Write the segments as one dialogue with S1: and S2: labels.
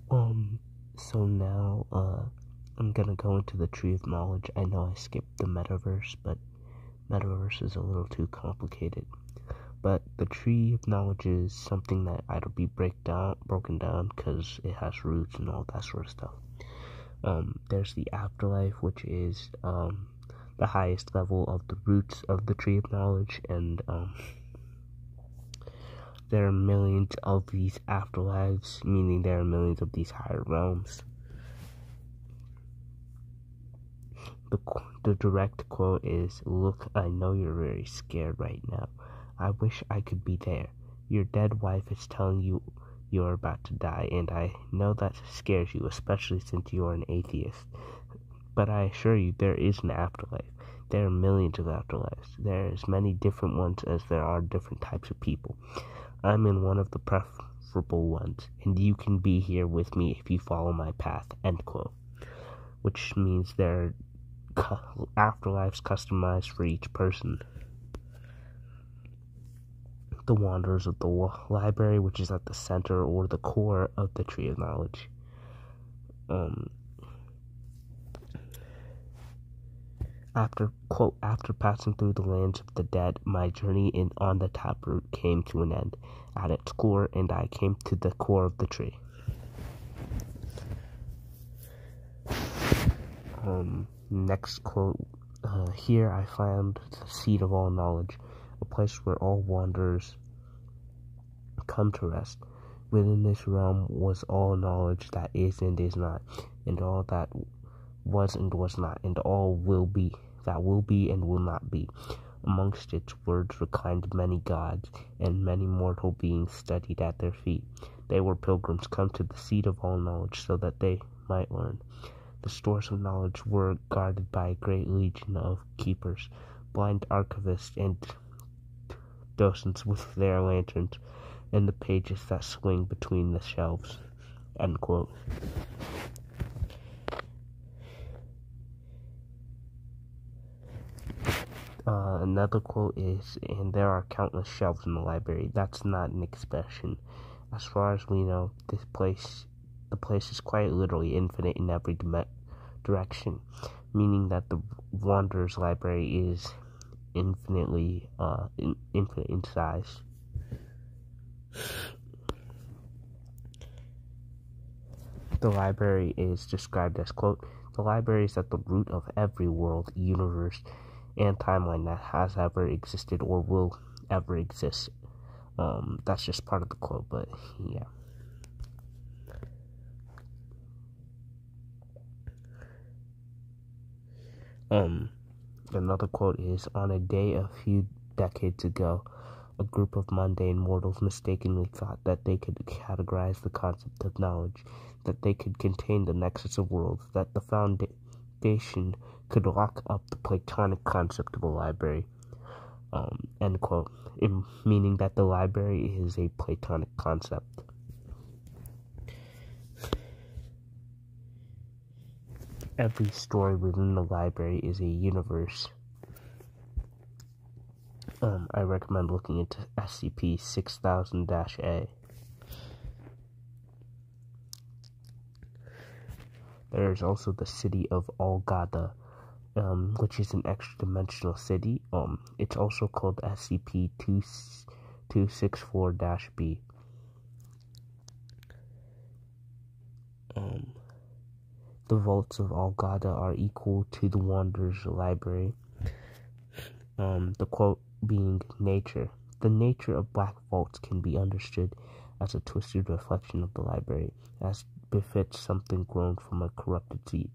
S1: Um, so now, I'm gonna go into the Tree of Knowledge. I know I skipped the Metaverse, but Metaverse is a little too complicated. But the Tree of Knowledge is something that ought to be broken down, because it has roots and all that sort of stuff. There's the afterlife, which is, the highest level of the roots of the Tree of Knowledge, and, there are millions of these afterlives, meaning there are millions of these higher realms. The direct quote is, "Look, I know you're very scared right now. I wish I could be there. Your dead wife is telling you you're about to die, and I know that scares you, especially since you're an atheist. But I assure you, there is an afterlife. There are millions of afterlives. There are as many different ones as there are different types of people. I'm in one of the preferable ones, and you can be here with me if you follow my path," end quote. Which means there are afterlives customized for each person. The Wanderers of the Library, which is at the center or the core of the Tree of Knowledge. After passing through the lands of the dead, my journey on the taproot came to an end at its core, and I came to the core of the tree. Next quote. Here I found the seat of all knowledge, a place where all wanderers come to rest. Within this realm was all knowledge that is and is not, and all that was and was not, and all that will be and will not be. Amongst its words reclined many gods, and many mortal beings studied at their feet. They were pilgrims come to the seat of all knowledge so that they might learn. The stores of knowledge were guarded by a great legion of keepers, blind archivists and docents with their lanterns, and the pages that swing between the shelves, end quote. Another quote is, "And there are countless shelves in the library." That's not an expression. As far as we know, the place is quite literally infinite in every direction, meaning that the Wanderer's Library is infinite in size. The library is described as, quote, "The library is at the root of every world, universe, and timeline that has ever existed or will ever exist." That's just part of the quote, but yeah. Another quote is, "On a day a few decades ago, a group of mundane mortals mistakenly thought that they could categorize the concept of knowledge, that they could contain the nexus of worlds, that the foundation could lock up the Platonic concept of a library," end quote, meaning that the library is a Platonic concept. Every story within the library is a universe. I recommend looking into SCP 6000-A. There is also the city of Algada, which is an extra-dimensional city. It's also called SCP-264-B. The vaults of Algada are equal to the Wanderer's Library. The quote being, "Nature. The nature of black vaults can be understood as a twisted reflection of the library, as befits something grown from a corrupted seed.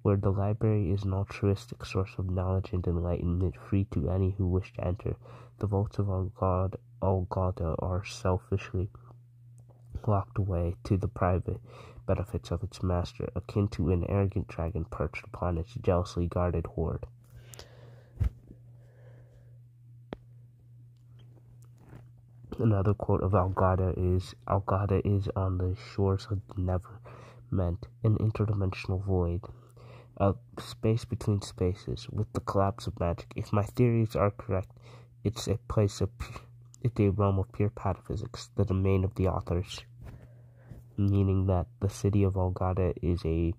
S1: Where the library is an altruistic source of knowledge and enlightenment, free to any who wish to enter, the vaults of Algada are selfishly locked away to the private benefits of its master, akin to an arrogant dragon perched upon its jealously guarded hoard." Another quote of Algada is on the shores of the never-meant, an interdimensional void, a space between spaces, with the collapse of magic. If my theories are correct, it's a realm of pure pataphysics, the domain of the authors. meaning that the city of Olgada is a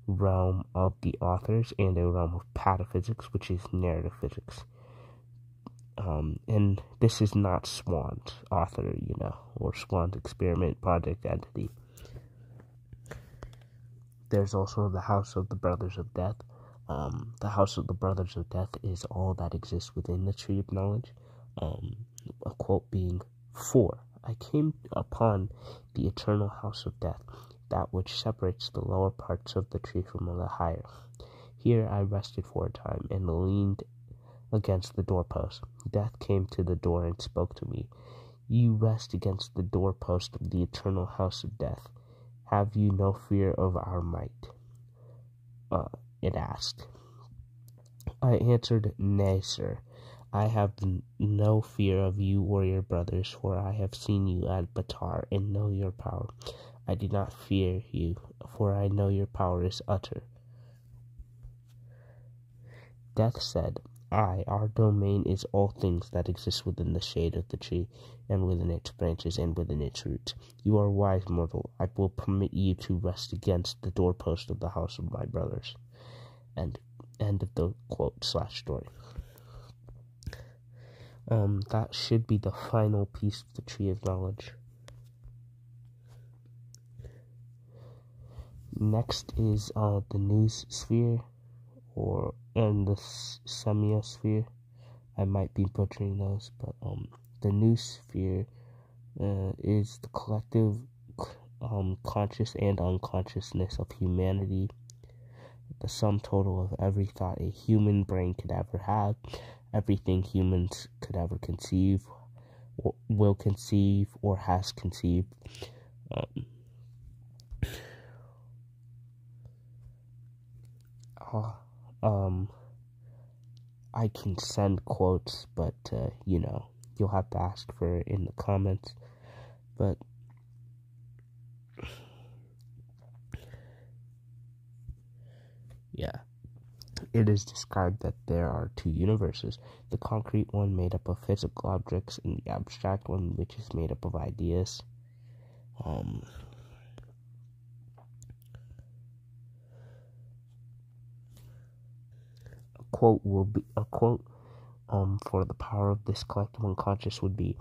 S1: realm of the authors and a realm of pataphysics, which is narrative physics. And this is not Swan's author, or Swan's experiment project entity. There's also the House of the Brothers of Death. The House of the Brothers of Death is all that exists within the Tree of Knowledge. A quote being, "For I came upon the eternal House of Death, that which separates the lower parts of the tree from the higher. Here I rested for a time, and leaned against the doorpost. Death came to the door and spoke to me. You rest against the doorpost of the eternal House of Death. Have you no fear of our might?" It asked. I answered, "Nay, sir. I have no fear of you or your brothers, for I have seen you at Batar and know your power. I do not fear you, for I know your power is utter." Death said, Our domain is all things that exist within the shade of the tree, and within its branches, and within its roots. You are wise, mortal. I will permit you to rest against the doorpost of the house of my brothers." End of the quote/story. That should be the final piece of the Tree of Knowledge. Next is the news sphere, and the semiosphere. I might be butchering those, but the news sphere is the collective conscious and unconsciousness of humanity, the sum total of every thought a human brain could ever have, everything humans could ever conceive, or will conceive, or has conceived. I can send quotes, but you'll have to ask for it in the comments. But yeah, it is described that there are two universes: the concrete one made up of physical objects, and the abstract one which is made up of ideas. A quote for the power of this collective unconscious would be,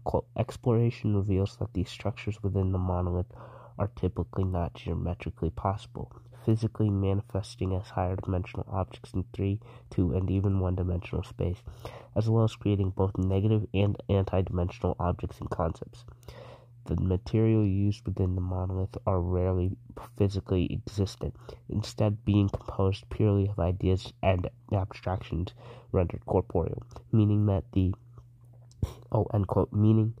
S1: quote, "Exploration reveals that these structures within the monolith are typically not geometrically possible, physically manifesting as higher dimensional objects in 3, 2, and even 1-dimensional space, as well as creating both negative and anti-dimensional objects and concepts. The material used within the monolith are rarely physically existent, instead being composed purely of ideas and abstractions rendered corporeal, meaning that meaning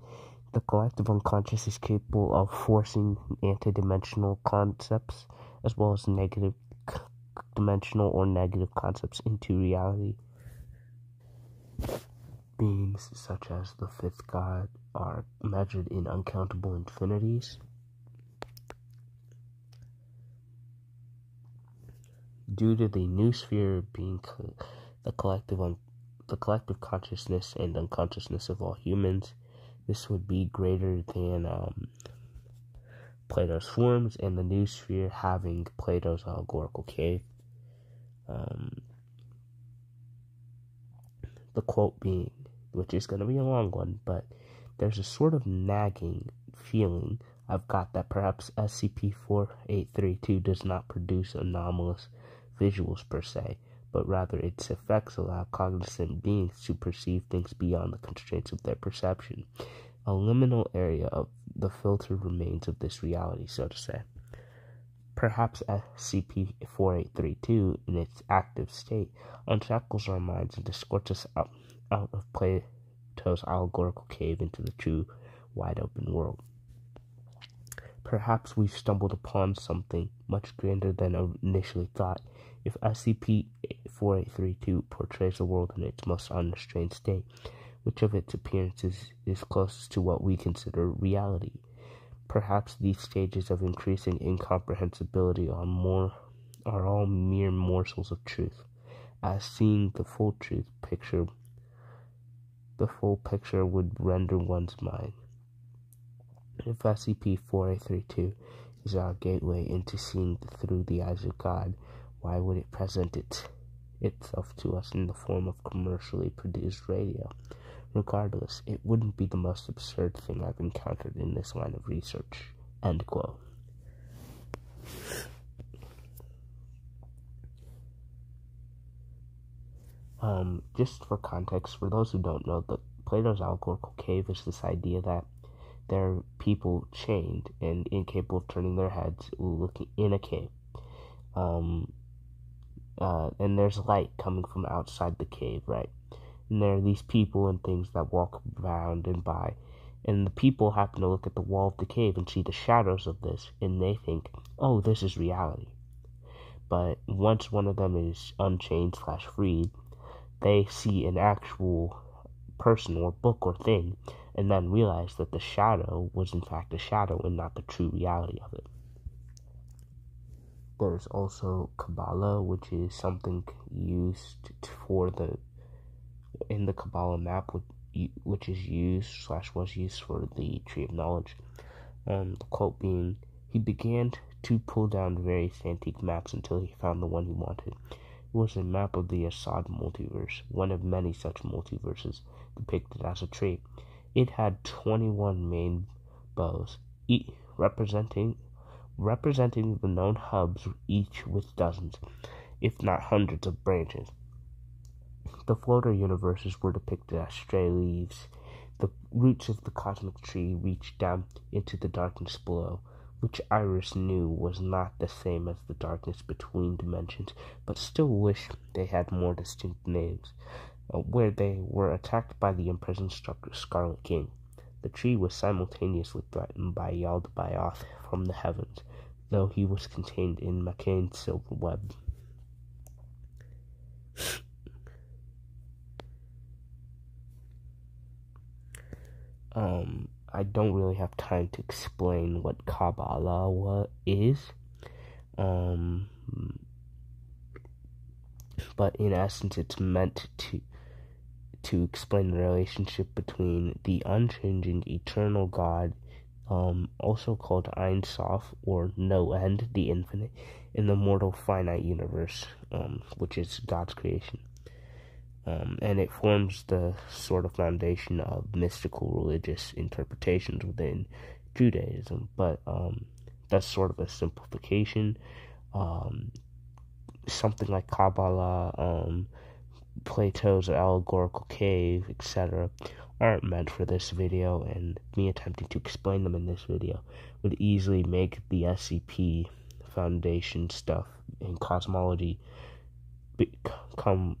S1: the collective unconscious is capable of forcing anti-dimensional concepts as well as negative dimensional or negative concepts into reality. Beings such as the fifth god are measured in uncountable infinities. Due to the new sphere being the collective consciousness and unconsciousness of all humans, this would be greater than Plato's forms, and the new sphere having Plato's allegorical cave. The quote being, which is going to be a long one, but there's a sort of nagging feeling I've got that perhaps SCP-4832 does not produce anomalous visuals per se, but rather its effects allow cognizant beings to perceive things beyond the constraints of their perception. A liminal area of the filter remains of this reality, so to say. Perhaps SCP-4832, in its active state, unshackles our minds and escorts us out of Plato's allegorical cave into the true, wide-open world. Perhaps we've stumbled upon something much grander than initially thought. If SCP-4832 portrays the world in its most unrestrained state, which of its appearances is closest to what we consider reality? Perhaps these stages of increasing incomprehensibility are all mere morsels of truth, as seeing the full picture would render one's mind. If SCP-4832 is our gateway into seeing through the eyes of God, why would it present itself to us in the form of commercially produced radio? Regardless, it wouldn't be the most absurd thing I've encountered in this line of research. End quote. Just for context, for those who don't know, Plato's allegorical cave is this idea that there are people chained and incapable of turning their heads looking in a cave. And there's light coming from outside the cave, right? And there are these people and things that walk around and by. And the people happen to look at the wall of the cave and see the shadows of this, and they think, oh, this is reality. But once one of them is unchained/freed, they see an actual person or book or thing, and then realize that the shadow was in fact a shadow and not the true reality of it. There's also Kabbalah, which is something used in the Kabbalah map, which is used/was used for the Tree of Knowledge. The quote being, he began to pull down various antique maps until he found the one he wanted. It was a map of the Assad multiverse, one of many such multiverses depicted as a tree. It had 21 main bows, representing the known hubs, each with dozens, if not hundreds of branches. The floater universes were depicted as stray leaves. The roots of the cosmic tree reached down into the darkness below, which Iris knew was not the same as the darkness between dimensions, but still wished they had more distinct names, where they were attacked by the imprisoned Scarlet King. The tree was simultaneously threatened by Yaldabaoth from the heavens, though he was contained in McCain's silver web. I don't really have time to explain what Kabbalah is, but in essence it's meant to explain the relationship between the unchanging eternal God, also called Ein Sof, or no end, the infinite, in the mortal finite universe, which is God's creation. And it forms the sort of foundation of mystical religious interpretations within Judaism, but that's sort of a simplification. Something like Kabbalah, Plato's allegorical cave, etc., aren't meant for this video, and me attempting to explain them in this video would easily make the SCP Foundation stuff in cosmology come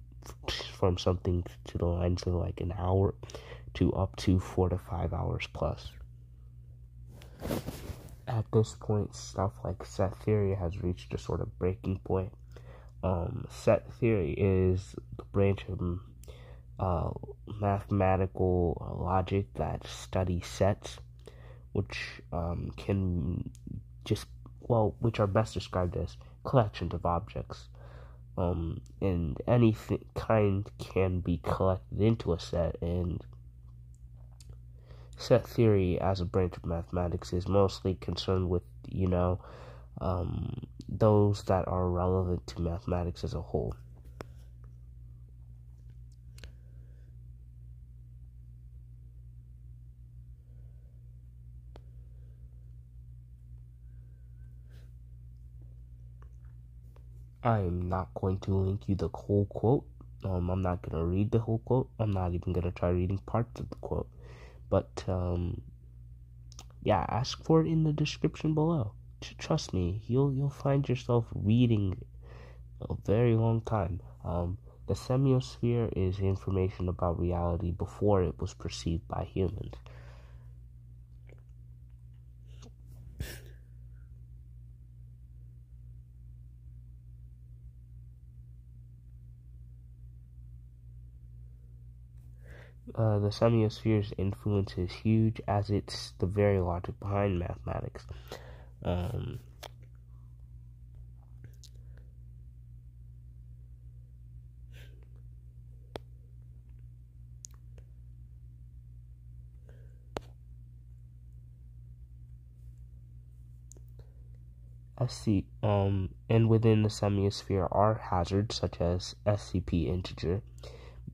S1: from something to the lines of like an hour to up to 4 to 5 hours plus. At this point, stuff like set theory has reached a sort of breaking point. Set theory is the branch of mathematical logic that studies sets, which which are best described as collections of objects. And any kind can be collected into a set, and set theory as a branch of mathematics is mostly concerned with, those that are relevant to mathematics as a whole. I'm not going to link you the whole quote. I'm not going to read the whole quote. I'm not even going to try reading parts of the quote. But, ask for it in the description below. Trust me, you'll find yourself reading a very long time. The semiosphere is information about reality before it was perceived by humans. The semiosphere's influence is huge, as it's the very logic behind mathematics. And within the semiosphere are hazards such as SCP integer,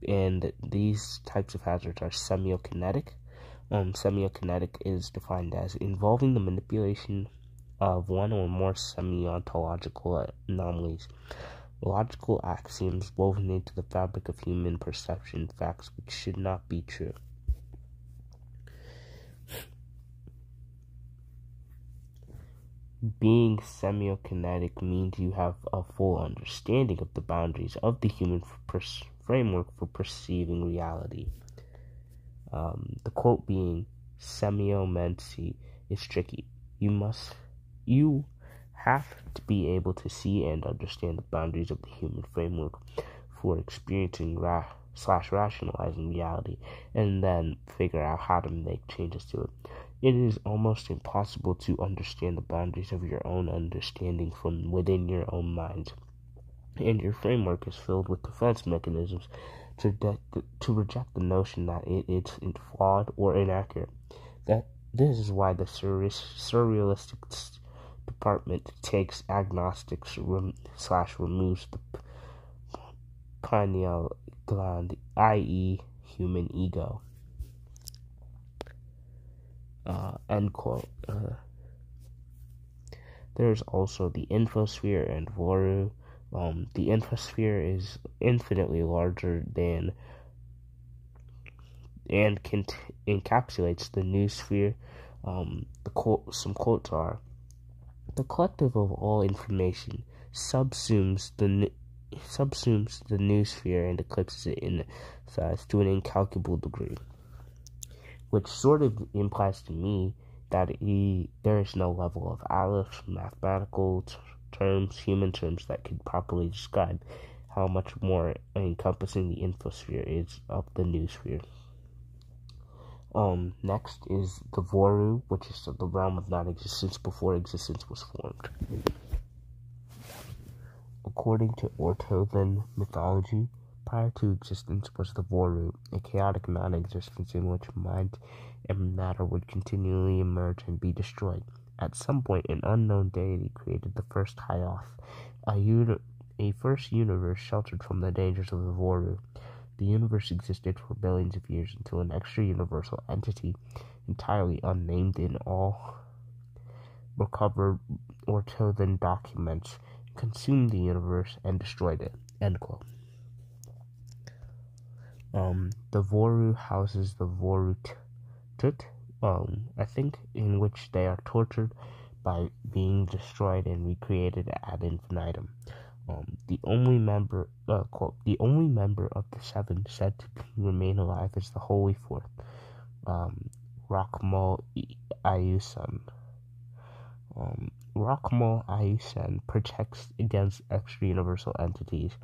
S1: and these types of hazards are semiokinetic. Semiokinetic is defined as involving the manipulation of one or more semi-ontological anomalies, logical axioms woven into the fabric of human perception, facts which should not be true. Being semiokinetic means you have a full understanding of the boundaries of the human framework for perceiving reality. The quote being, semiomancy is tricky. You have to be able to see and understand the boundaries of the human framework for experiencing rationalizing reality, and then figure out how to make changes to it. It is almost impossible to understand the boundaries of your own understanding from within your own mind, and your framework is filled with defense mechanisms to reject the notion that it's flawed or inaccurate. This is why the surrealistic department takes agnostics removes the pineal gland, i.e., human ego. End quote. There's also the infosphere and Voru. The infosphere is infinitely larger than and encapsulates the noosphere. Some quotes are: the collective of all information subsumes the noosphere and eclipses it in size to an incalculable degree, which sort of implies to me that there is no level of Atlas, mathematical terms, human terms that could properly describe how much more encompassing the infosphere is of the noosphere. Next is the Voru, which is the realm of non-existence before existence was formed. According to Ortothan mythology, prior to existence was the Voru, a chaotic non-existence in which mind and matter would continually emerge and be destroyed. At some point, an unknown deity created the first Hyoth, a first universe sheltered from the dangers of the Voru. The universe existed for billions of years until an extra-universal entity, entirely unnamed in all recovered Ortothan documents, consumed the universe and destroyed it. End quote. The Voru houses the Vorutut, I think, in which they are tortured by being destroyed and recreated ad infinitum. The only member of the seven said to remain alive is the Holy Fourth, Rakmal Ayusan. Rakmal Ayusan protects against extra-universal entities,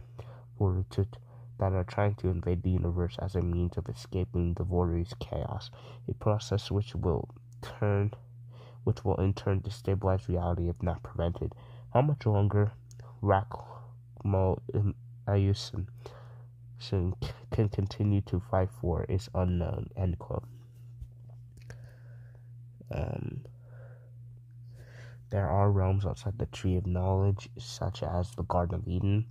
S1: Vorutut, that are trying to invade the universe as a means of escaping the Voru's chaos, a process which will in turn destabilize reality if not prevented. How much longer Rakmal Ayusan can continue to fight for is unknown. End quote. There are realms outside the Tree of Knowledge, such as the Garden of Eden,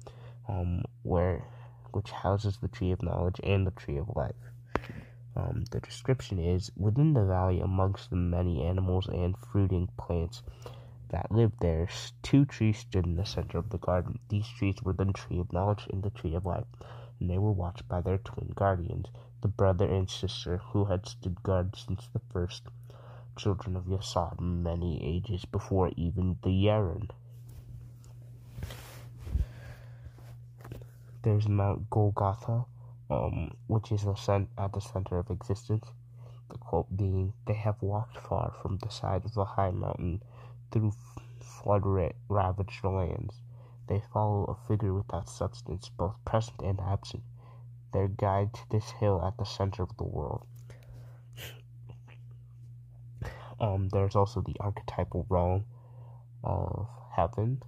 S1: which houses the Tree of Knowledge and the Tree of Life. The description is, within the valley amongst the many animals and fruiting plants that lived there, 2 trees stood in the center of the garden. These trees were the Tree of Knowledge and the Tree of Life, and they were watched by their twin guardians, the brother and sister who had stood guard since the first children of Yasod, many ages before even the Yaren. There's Mount Golgotha, which is at the center of existence. The quote being, they have walked far from the side of the high mountain through flood-ravaged lands. They follow a figure without substance, both present and absent. Their guide to this hill at the center of the world. There's also the archetypal realm of heaven.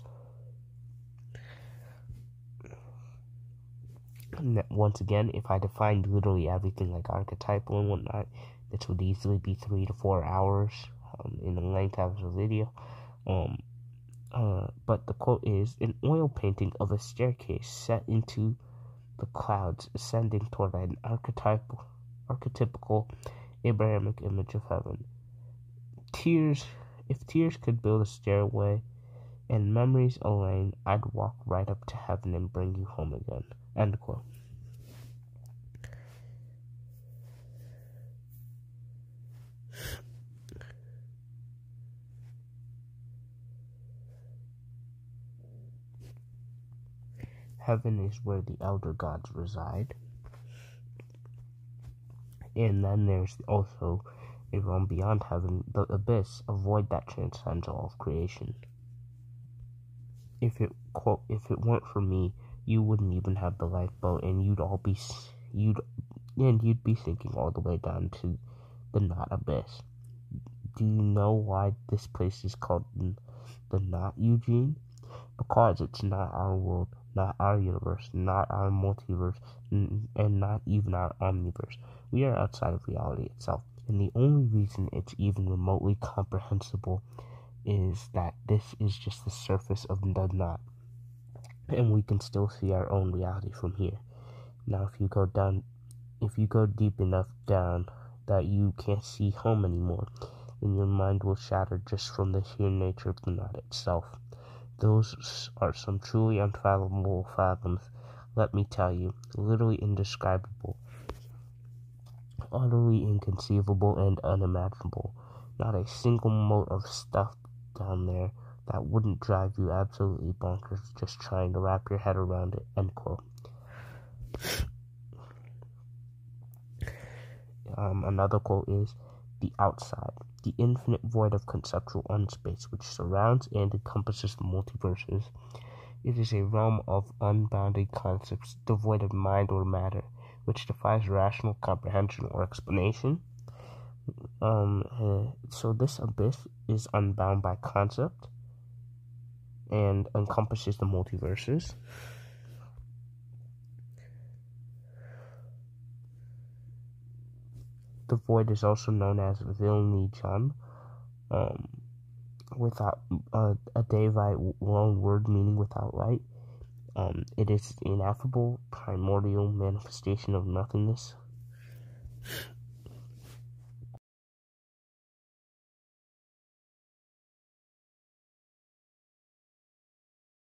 S1: Once again, if I defined literally everything like archetypal and whatnot, this would easily be 3 to 4 hours in the length of the video. But the quote is, an oil painting of a staircase set into the clouds, ascending toward an archetypical Abrahamic image of heaven. If tears could build a stairway, and memories a lane, I'd walk right up to heaven and bring you home again. End quote. Heaven is where the elder gods reside. And then there's also a realm beyond heaven, the abyss, a void that transcends all of creation. If it weren't for me, you wouldn't even have the lifeboat, and you'd be sinking all the way down to the not abyss. Do you know why this place is called the not, Eugene? Because it's not our world, not our universe, not our multiverse, and not even our omniverse. We are outside of reality itself, and the only reason it's even remotely comprehensible is that this is just the surface of the not, and we can still see our own reality from here. Now, if you go deep enough down that you can't see home anymore, then your mind will shatter just from the sheer nature of the not itself. Those are some truly unfathomable fathoms, let me tell you, literally indescribable, utterly inconceivable and unimaginable. Not a single mote of stuff down there that wouldn't drive you absolutely bonkers just trying to wrap your head around it, end quote. Another quote is, the outside, the infinite void of conceptual unspace which surrounds and encompasses the multiverses. It is a realm of unbounded concepts devoid of mind or matter, which defies rational comprehension or explanation. So this abyss is unbound by concept and encompasses the multiverses. The void is also known as Vilni-Jan, without a Devite long word meaning without light. It is the ineffable, primordial manifestation of nothingness.